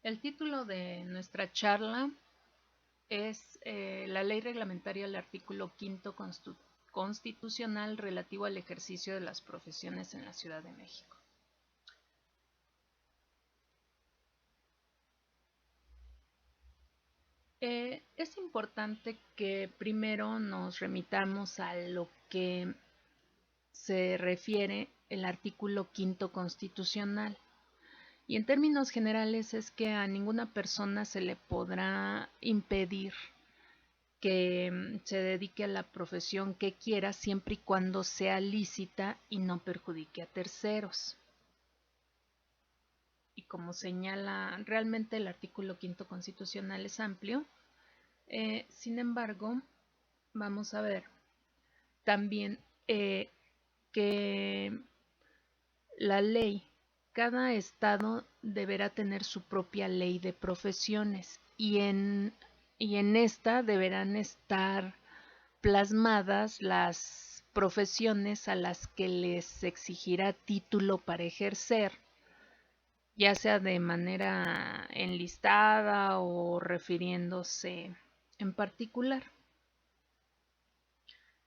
El título de nuestra charla es la ley reglamentaria del artículo quinto constitucional relativo al ejercicio de las profesiones en la Ciudad de México. Es importante que primero nos remitamos a lo que se refiere el artículo quinto constitucional. Y en términos generales es que a ninguna persona se le podrá impedir que se dedique a la profesión que quiera siempre y cuando sea lícita y no perjudique a terceros. Y como señala realmente el artículo quinto constitucional es amplio, sin embargo, vamos a ver también que la ley, cada estado deberá tener su propia ley de profesiones y en esta deberán estar plasmadas las profesiones a las que les exigirá título para ejercer, ya sea de manera enlistada o refiriéndose en particular.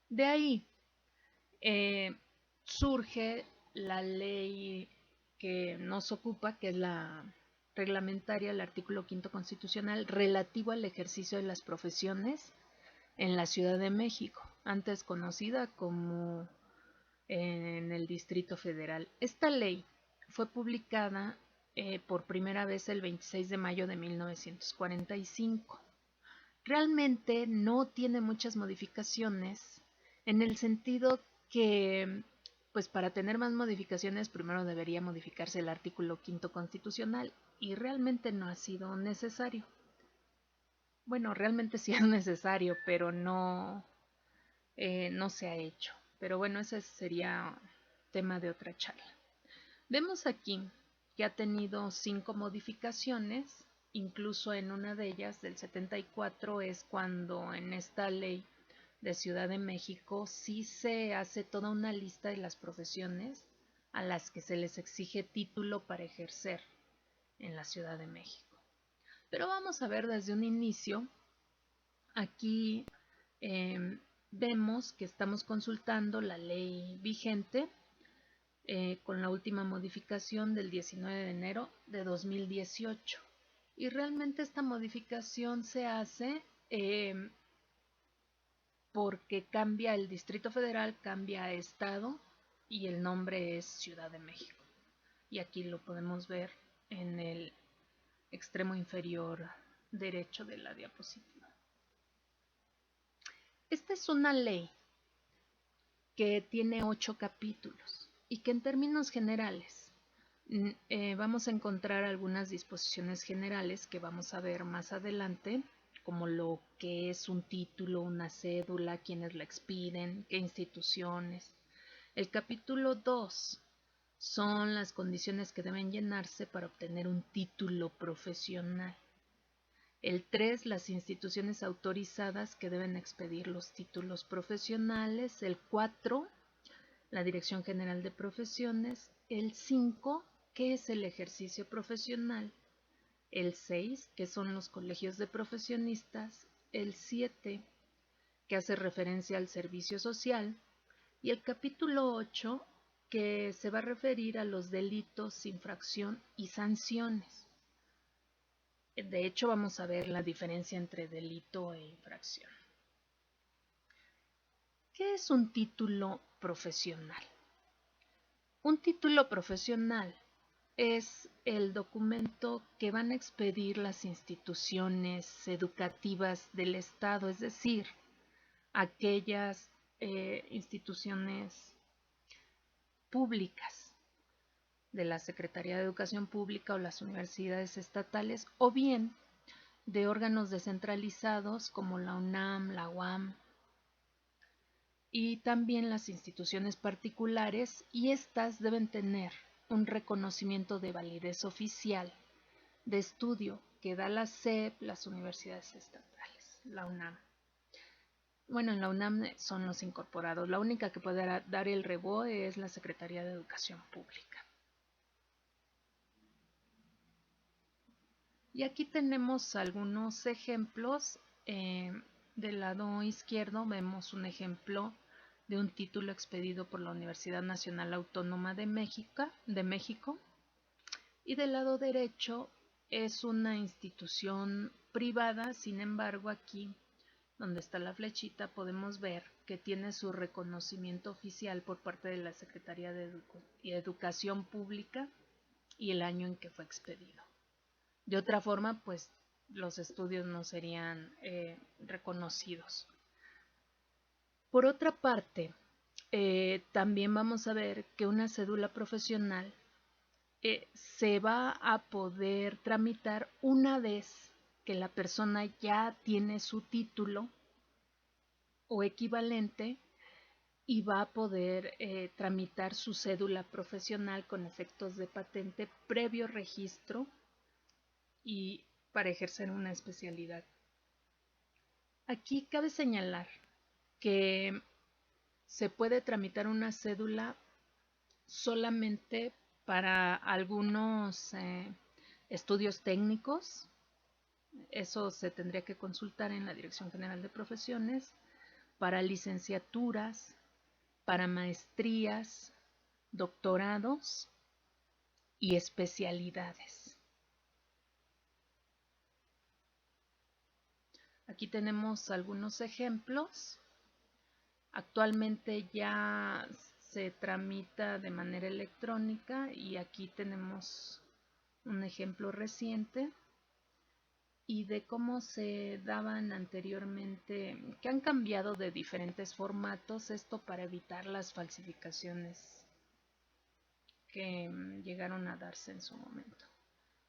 De ahí surge la ley que nos ocupa, que es la reglamentaria, el artículo quinto constitucional relativo al ejercicio de las profesiones en la Ciudad de México, antes conocida como en el Distrito Federal. Esta ley fue publicada por primera vez el 26 de mayo de 1945. Realmente no tiene muchas modificaciones en el sentido que, pues para tener más modificaciones, primero debería modificarse el artículo quinto constitucional y realmente no ha sido necesario. Bueno, realmente sí es necesario, pero no se ha hecho. Pero bueno, ese sería tema de otra charla. Vemos aquí que ha tenido 5 modificaciones, incluso en una de ellas, del 74, es cuando en esta ley de Ciudad de México sí se hace toda una lista de las profesiones a las que se les exige título para ejercer en la Ciudad de México. Pero vamos a ver desde un inicio. Aquí vemos que estamos consultando la ley vigente con la última modificación del 19 de enero de 2018. Y realmente esta modificación se hace porque cambia el Distrito Federal, cambia a Estado y el nombre es Ciudad de México. Y aquí lo podemos ver en el extremo inferior derecho de la diapositiva. Esta es una ley que tiene 8 capítulos y que en términos generales vamos a encontrar algunas disposiciones generales que vamos a ver más adelante, como lo que es un título, una cédula, quiénes la expiden, qué instituciones. El capítulo 2 son las condiciones que deben llenarse para obtener un título profesional. El 3, las instituciones autorizadas que deben expedir los títulos profesionales. El 4, la Dirección General de Profesiones. El 5, ¿qué es el ejercicio profesional? El 6, ¿qué son los colegios de profesionistas? El 7, que hace referencia al servicio social. Y el capítulo 8, que se va a referir a los delitos, infracción y sanciones. De hecho, vamos a ver la diferencia entre delito e infracción. ¿Qué es un título profesional? Un título profesional es el documento que van a expedir las instituciones educativas del Estado, es decir, aquellas instituciones públicas de la Secretaría de Educación Pública o las universidades estatales, o bien de órganos descentralizados como la UNAM, la UAM, y también las instituciones particulares, y estas deben tener un reconocimiento de validez oficial de estudio que da la SEP, las universidades estatales, la UNAM. Bueno, en la UNAM son los incorporados. La única que puede dar el REBOE es la Secretaría de Educación Pública. Y aquí tenemos algunos ejemplos. Del lado izquierdo vemos un ejemplo de un título expedido por la Universidad Nacional Autónoma de México, y del lado derecho es una institución privada. Sin embargo, aquí donde está la flechita podemos ver que tiene su reconocimiento oficial por parte de la Secretaría de Educación Pública y el año en que fue expedido. De otra forma, pues los estudios no serían reconocidos. Por otra parte, también vamos a ver que una cédula profesional se va a poder tramitar una vez que la persona ya tiene su título o equivalente, y va a poder tramitar su cédula profesional con efectos de patente previo registro y para ejercer una especialidad. Aquí cabe señalar que se puede tramitar una cédula solamente para algunos estudios técnicos. Eso se tendría que consultar en la Dirección General de Profesiones. Para licenciaturas, para maestrías, doctorados y especialidades. Aquí tenemos algunos ejemplos. Actualmente ya se tramita de manera electrónica y aquí tenemos un ejemplo reciente y de cómo se daban anteriormente, que han cambiado de diferentes formatos, esto para evitar las falsificaciones que llegaron a darse en su momento.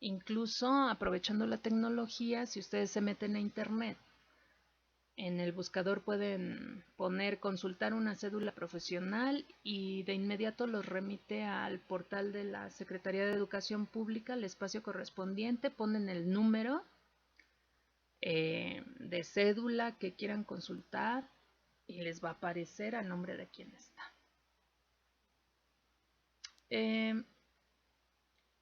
Incluso aprovechando la tecnología, si ustedes se meten a internet, en el buscador pueden poner consultar una cédula profesional y de inmediato los remite al portal de la Secretaría de Educación Pública, el espacio correspondiente, ponen el número de cédula que quieran consultar y les va a aparecer a nombre de quien está.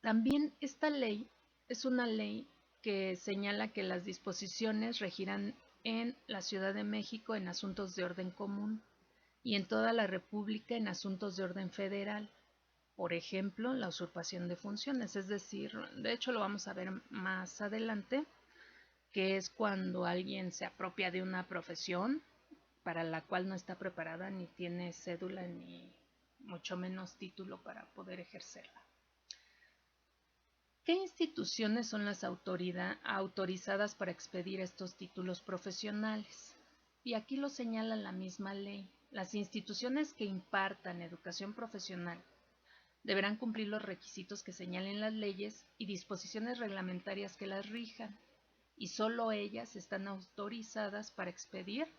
También esta ley es una ley que señala que las disposiciones regirán en la Ciudad de México en asuntos de orden común y en toda la República en asuntos de orden federal. Por ejemplo, la usurpación de funciones, es decir, de hecho lo vamos a ver más adelante, que es cuando alguien se apropia de una profesión para la cual no está preparada ni tiene cédula ni mucho menos título para poder ejercerla. ¿Qué instituciones son las autorizadas para expedir estos títulos profesionales? Y aquí lo señala la misma ley. Las instituciones que impartan educación profesional deberán cumplir los requisitos que señalen las leyes y disposiciones reglamentarias que las rijan, y solo ellas están autorizadas para expedir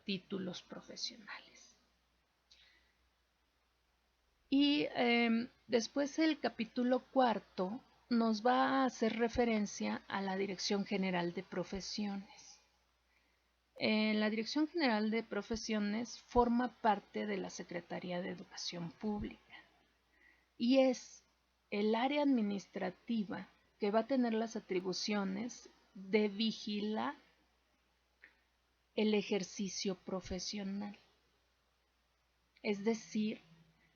títulos profesionales. Y después el capítulo 4 nos va a hacer referencia a la Dirección General de Profesiones. La Dirección General de Profesiones forma parte de la Secretaría de Educación Pública y es el área administrativa que va a tener las atribuciones de vigilar el ejercicio profesional. Es decir,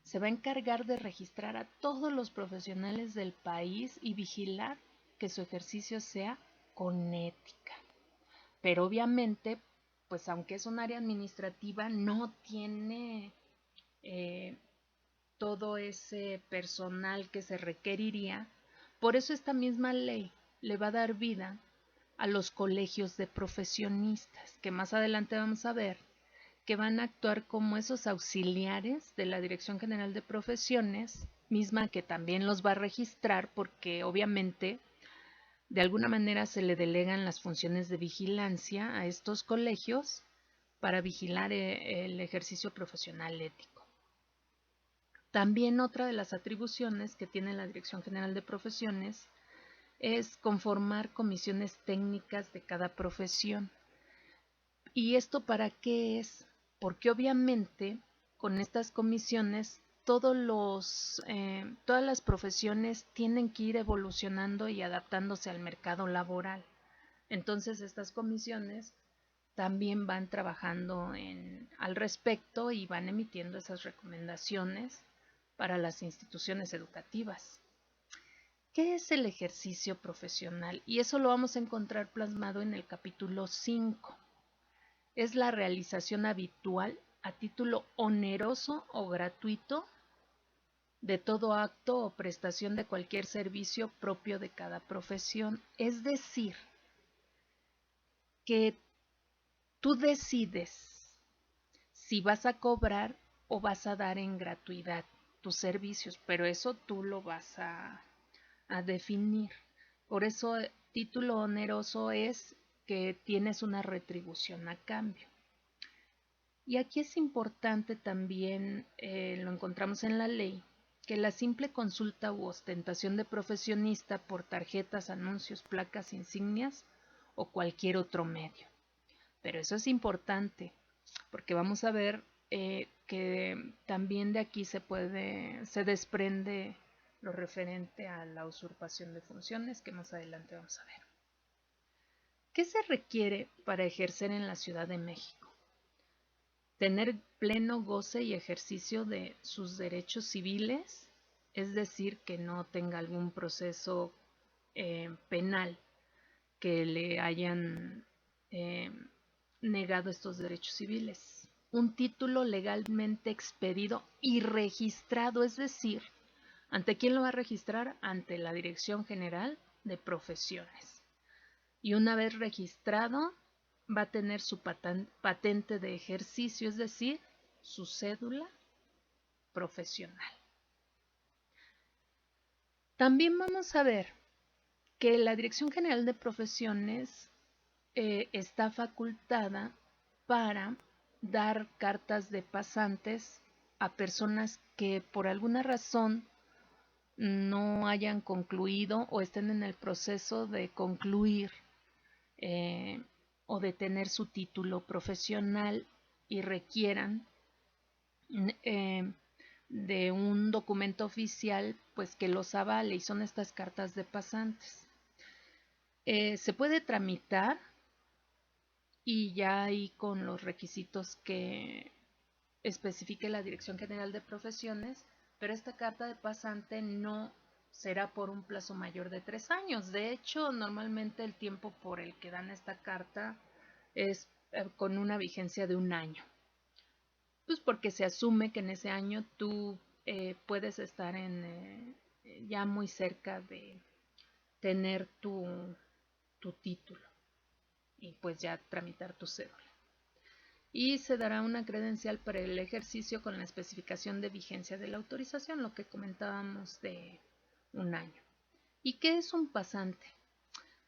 se va a encargar de registrar a todos los profesionales del país y vigilar que su ejercicio sea con ética. Pero obviamente, pues aunque es un área administrativa, no tiene todo ese personal que se requeriría. Por eso esta misma ley le va a dar vida a los colegios de profesionistas, que más adelante vamos a ver que van a actuar como esos auxiliares de la Dirección General de Profesiones, misma que también los va a registrar porque obviamente de alguna manera se le delegan las funciones de vigilancia a estos colegios para vigilar el ejercicio profesional ético. También otra de las atribuciones que tiene la Dirección General de Profesiones es conformar comisiones técnicas de cada profesión. ¿Y esto para qué es? Porque obviamente con estas comisiones todas las profesiones tienen que ir evolucionando y adaptándose al mercado laboral. Entonces estas comisiones también van trabajando al respecto y van emitiendo esas recomendaciones para las instituciones educativas. ¿Qué es el ejercicio profesional? Y eso lo vamos a encontrar plasmado en el capítulo 5. Es la realización habitual a título oneroso o gratuito de todo acto o prestación de cualquier servicio propio de cada profesión. Es decir, que tú decides si vas a cobrar o vas a dar en gratuidad tus servicios, pero eso tú lo vas a definir. Por eso título oneroso es que tienes una retribución a cambio. Y aquí es importante también, lo encontramos en la ley, que la simple consulta u ostentación de profesionista por tarjetas, anuncios, placas, insignias o cualquier otro medio. Pero eso es importante, porque vamos a ver que también de aquí se desprende lo referente a la usurpación de funciones, que más adelante vamos a ver. ¿Qué se requiere para ejercer en la Ciudad de México? Tener pleno goce y ejercicio de sus derechos civiles, es decir, que no tenga algún proceso penal que le hayan negado estos derechos civiles. Un título legalmente expedido y registrado, es decir, ¿ante quién lo va a registrar? Ante la Dirección General de Profesiones. Y una vez registrado, va a tener su patente de ejercicio, es decir, su cédula profesional. También vamos a ver que la Dirección General de Profesiones está facultada para dar cartas de pasantes a personas que por alguna razón no hayan concluido o estén en el proceso de concluir o de tener su título profesional y requieran de un documento oficial pues que los avale, y son estas cartas de pasantes. Se puede tramitar y ya ahí con los requisitos que especifique la Dirección General de Profesiones, pero esta carta de pasante no será por un plazo mayor de 3 años. De hecho, normalmente el tiempo por el que dan esta carta es con una vigencia de 1 año. Pues porque se asume que en ese año tú puedes estar ya muy cerca de tener tu título y pues ya tramitar tu cédula. Y se dará una credencial para el ejercicio con la especificación de vigencia de la autorización, lo que comentábamos de 1 año. ¿Y qué es un pasante?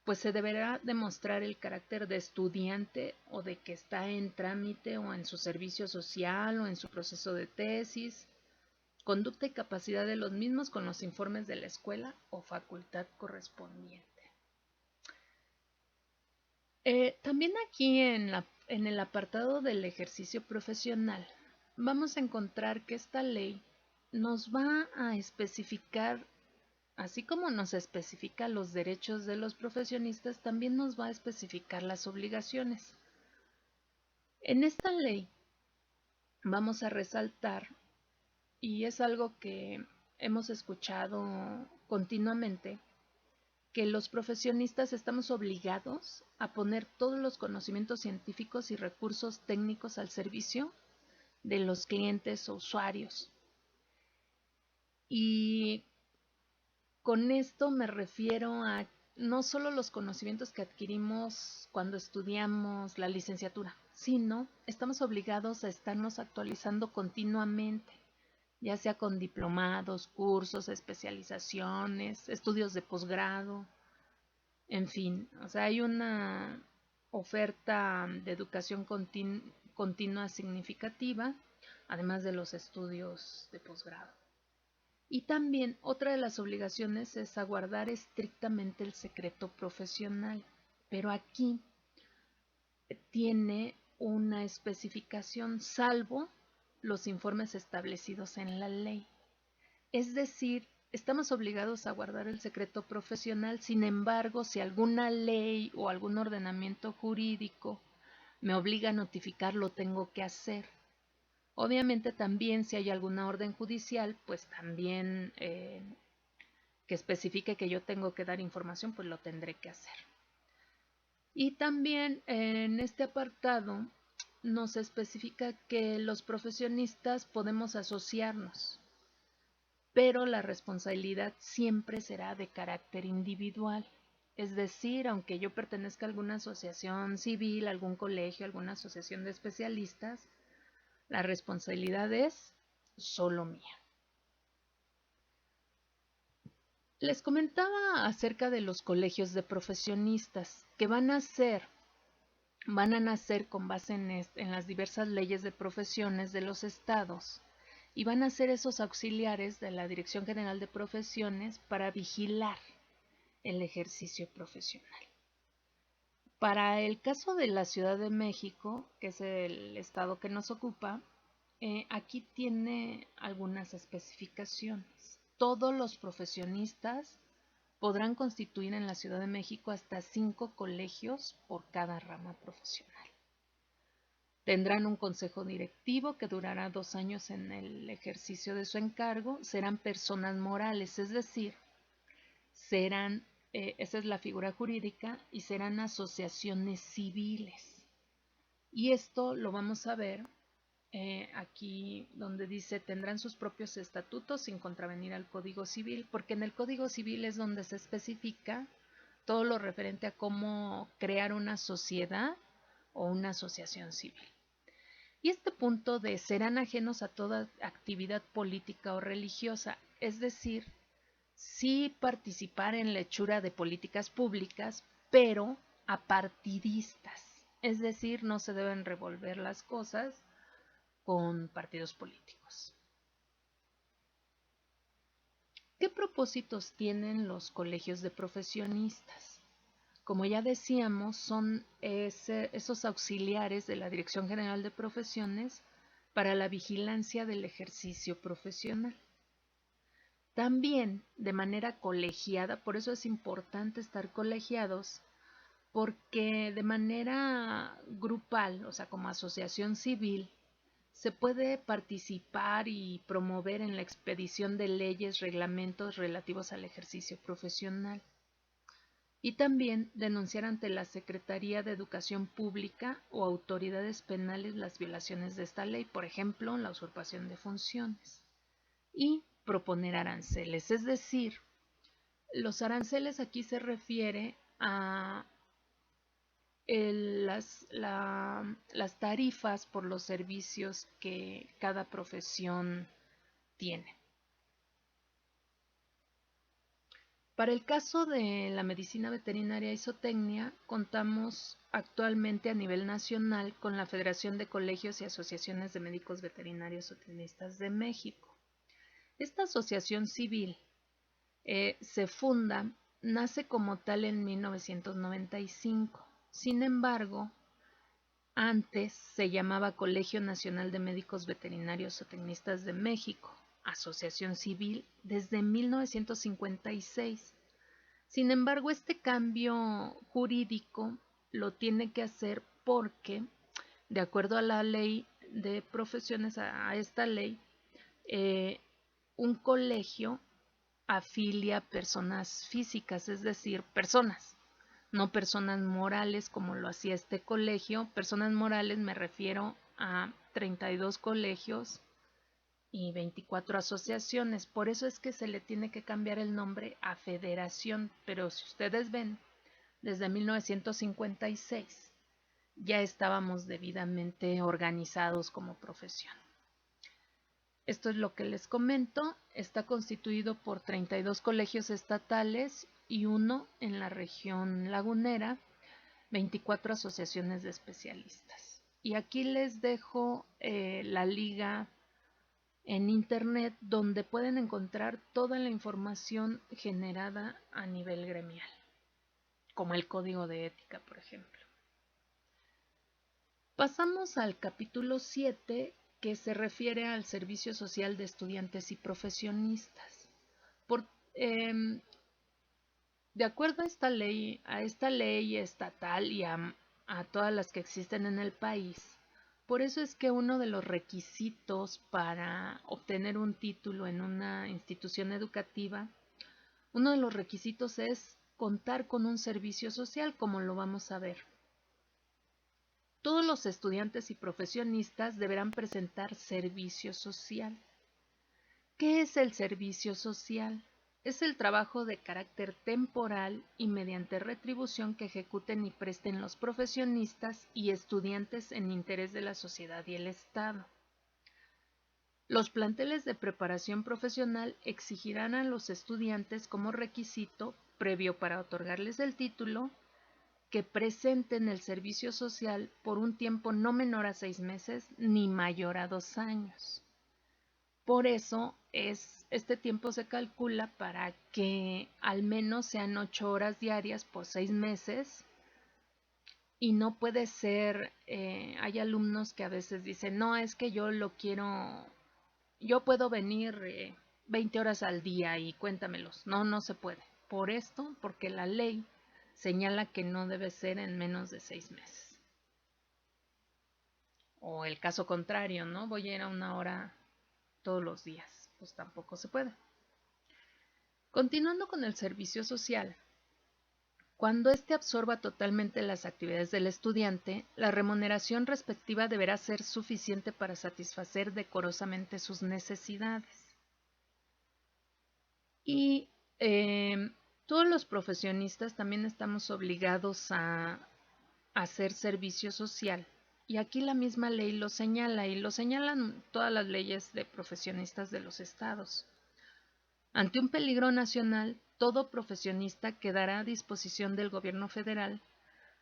Pues se deberá demostrar el carácter de estudiante o de que está en trámite o en su servicio social o en su proceso de tesis, conducta y capacidad de los mismos con los informes de la escuela o facultad correspondiente. También aquí en el apartado del ejercicio profesional vamos a encontrar que esta ley nos va a especificar, así como nos especifica los derechos de los profesionistas, también nos va a especificar las obligaciones. En esta ley vamos a resaltar, y es algo que hemos escuchado continuamente, que los profesionistas estamos obligados a poner todos los conocimientos científicos y recursos técnicos al servicio de los clientes o usuarios. Y con esto me refiero a no solo los conocimientos que adquirimos cuando estudiamos la licenciatura, sino estamos obligados a estarnos actualizando continuamente, ya sea con diplomados, cursos, especializaciones, estudios de posgrado, en fin, o sea, hay una oferta de educación continua significativa, además de los estudios de posgrado. Y también otra de las obligaciones es aguardar estrictamente el secreto profesional, pero aquí tiene una especificación, salvo los informes establecidos en la ley. Es decir, estamos obligados a guardar el secreto profesional. Sin embargo, si alguna ley o algún ordenamiento jurídico me obliga a notificar, lo tengo que hacer. Obviamente también si hay alguna orden judicial, pues también que especifique que yo tengo que dar información, pues lo tendré que hacer. Y también en este apartado nos especifica que los profesionistas podemos asociarnos, pero la responsabilidad siempre será de carácter individual. Es decir, aunque yo pertenezca a alguna asociación civil, algún colegio, alguna asociación de especialistas, la responsabilidad es solo mía. Les comentaba acerca de los colegios de profesionistas que van a nacer con base en las diversas leyes de profesiones de los estados y van a ser esos auxiliares de la Dirección General de Profesiones para vigilar el ejercicio profesional. Para el caso de la Ciudad de México, que es el estado que nos ocupa, aquí tiene algunas especificaciones. Todos los profesionistas podrán constituir en la Ciudad de México hasta 5 colegios por cada rama profesional. Tendrán un consejo directivo que durará 2 años en el ejercicio de su encargo. Serán personas morales, es decir, serán, esa es la figura jurídica, y serán asociaciones civiles. Y esto lo vamos a ver aquí donde dice tendrán sus propios estatutos sin contravenir al Código Civil, porque en el Código Civil es donde se especifica todo lo referente a cómo crear una sociedad o una asociación civil. Y este punto de serán ajenos a toda actividad política o religiosa, es decir, sí participar en la hechura de políticas públicas, pero apartidistas, es decir, no se deben revolver las cosas con partidos políticos. ¿Qué propósitos tienen los colegios de profesionistas? Como ya decíamos, son esos auxiliares de la Dirección General de Profesiones para la vigilancia del ejercicio profesional. También de manera colegiada, por eso es importante estar colegiados, porque de manera grupal, o sea, como asociación civil, se puede participar y promover en la expedición de leyes, reglamentos relativos al ejercicio profesional. Y también denunciar ante la Secretaría de Educación Pública o autoridades penales las violaciones de esta ley, por ejemplo, la usurpación de funciones. Y proponer aranceles, es decir, los aranceles aquí se refiere a las tarifas por los servicios que cada profesión tiene. Para el caso de la medicina veterinaria y zootecnia, contamos actualmente a nivel nacional con la Federación de Colegios y Asociaciones de Médicos Veterinarios Zootecnistas de México. Esta asociación civil se funda, nace como tal en 1995. Sin embargo, antes se llamaba Colegio Nacional de Médicos Veterinarios Zootecnistas de México, asociación civil, desde 1956. Sin embargo, este cambio jurídico lo tiene que hacer porque, de acuerdo a la ley de profesiones, a esta ley, un colegio afilia personas físicas, es decir, personas, no personas morales como lo hacía este colegio. Personas morales me refiero a 32 colegios y 24 asociaciones. Por eso es que se le tiene que cambiar el nombre a federación, pero si ustedes ven, desde 1956 ya estábamos debidamente organizados como profesión. Esto es lo que les comento. Está constituido por 32 colegios estatales y uno en la región lagunera, 24 asociaciones de especialistas. Y aquí les dejo la liga en internet donde pueden encontrar toda la información generada a nivel gremial, como el código de ética, por ejemplo. Pasamos al capítulo 7, que se refiere al servicio social de estudiantes y profesionistas. Por, de acuerdo a esta ley estatal y a todas las que existen en el país, por eso es que uno de los requisitos para obtener un título en una institución educativa, uno de los requisitos es contar con un servicio social, como lo vamos a ver. Todos los estudiantes y profesionistas deberán presentar servicio social. ¿Qué es el servicio social? Es el trabajo de carácter temporal y mediante retribución que ejecuten y presten los profesionistas y estudiantes en interés de la sociedad y el Estado. Los planteles de preparación profesional exigirán a los estudiantes como requisito previo para otorgarles el título que presenten el servicio social por un tiempo no menor a 6 meses ni mayor a 2 años. Por eso este tiempo se calcula para que al menos sean 8 horas diarias por 6 meses y no puede ser, hay alumnos que a veces dicen, no, es que yo puedo venir 20 horas al día y cuéntamelos. No, no se puede. Por esto, porque la ley señala que no debe ser en menos de 6 meses. O el caso contrario, ¿no? Voy a ir a 1 hora todos los días. Pues tampoco se puede. Continuando con el servicio social, cuando éste absorba totalmente las actividades del estudiante, la remuneración respectiva deberá ser suficiente para satisfacer decorosamente sus necesidades. Y todos los profesionistas también estamos obligados a hacer servicio social. Y aquí la misma ley lo señala, y lo señalan todas las leyes de profesionistas de los estados. Ante un peligro nacional, todo profesionista quedará a disposición del gobierno federal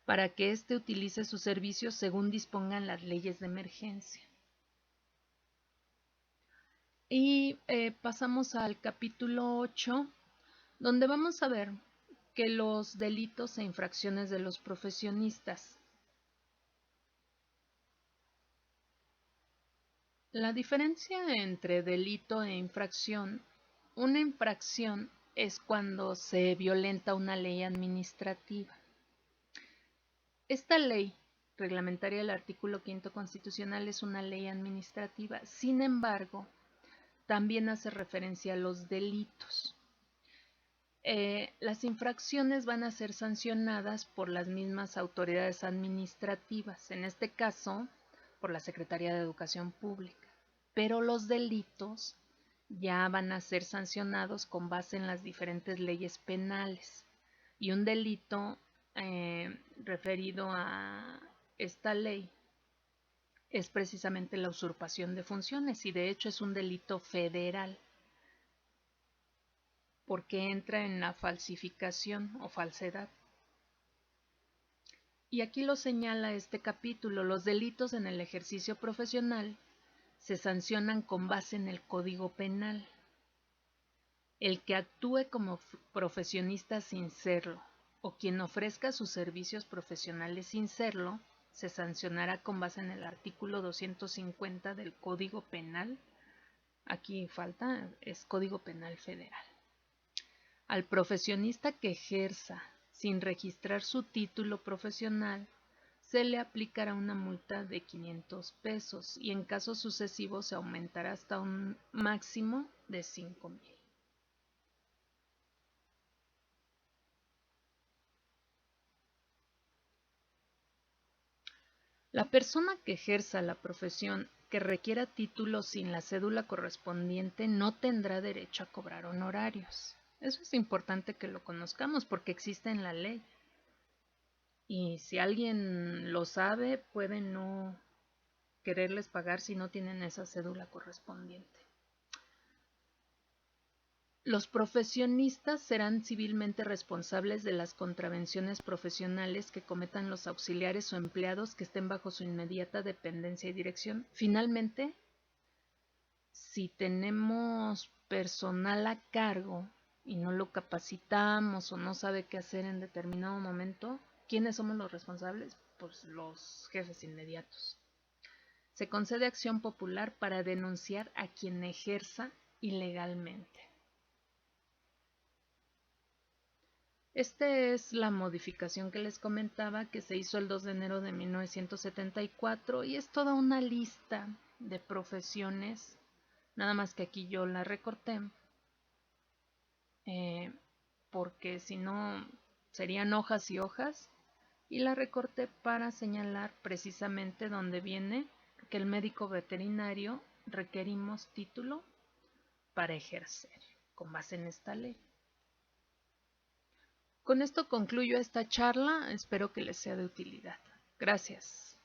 para que éste utilice sus servicios según dispongan las leyes de emergencia. Y pasamos al capítulo 8, donde vamos a ver que los delitos e infracciones de los profesionistas. La diferencia entre delito e infracción. Una infracción es cuando se violenta una ley administrativa. Esta ley reglamentaria del artículo 5 constitucional es una ley administrativa. Sin embargo, también hace referencia a los delitos. Las infracciones van a ser sancionadas por las mismas autoridades administrativas, en este caso por la Secretaría de Educación Pública, pero los delitos ya van a ser sancionados con base en las diferentes leyes penales. Y un delito referido a esta ley es precisamente la usurpación de funciones, y de hecho es un delito federal porque entra en la falsificación o falsedad. Y aquí lo señala este capítulo: los delitos en el ejercicio profesional se sancionan con base en el Código Penal. El que actúe como profesionista sin serlo, o quien ofrezca sus servicios profesionales sin serlo, se sancionará con base en el artículo 250 del Código Penal. Aquí falta, es Código Penal Federal. Al profesionista que ejerza sin registrar su título profesional, se le aplicará una multa de 500 pesos y en casos sucesivos se aumentará hasta un máximo de 5,000. La persona que ejerza la profesión que requiera título sin la cédula correspondiente no tendrá derecho a cobrar honorarios. Eso es importante que lo conozcamos porque existe en la ley. Y si alguien lo sabe, puede no quererles pagar si no tienen esa cédula correspondiente. Los profesionistas serán civilmente responsables de las contravenciones profesionales que cometan los auxiliares o empleados que estén bajo su inmediata dependencia y dirección. Finalmente, si tenemos personal a cargo y no lo capacitamos o no sabe qué hacer en determinado momento, ¿quiénes somos los responsables? Pues los jefes inmediatos. Se concede acción popular para denunciar a quien ejerza ilegalmente. Esta es la modificación que les comentaba que se hizo el 2 de enero de 1974 y es toda una lista de profesiones, nada más que aquí yo la recorté, porque si no serían hojas y hojas, y la recorté para señalar precisamente donde viene que el médico veterinario requerimos título para ejercer con base en esta ley. Con esto concluyo esta charla, espero que les sea de utilidad. Gracias.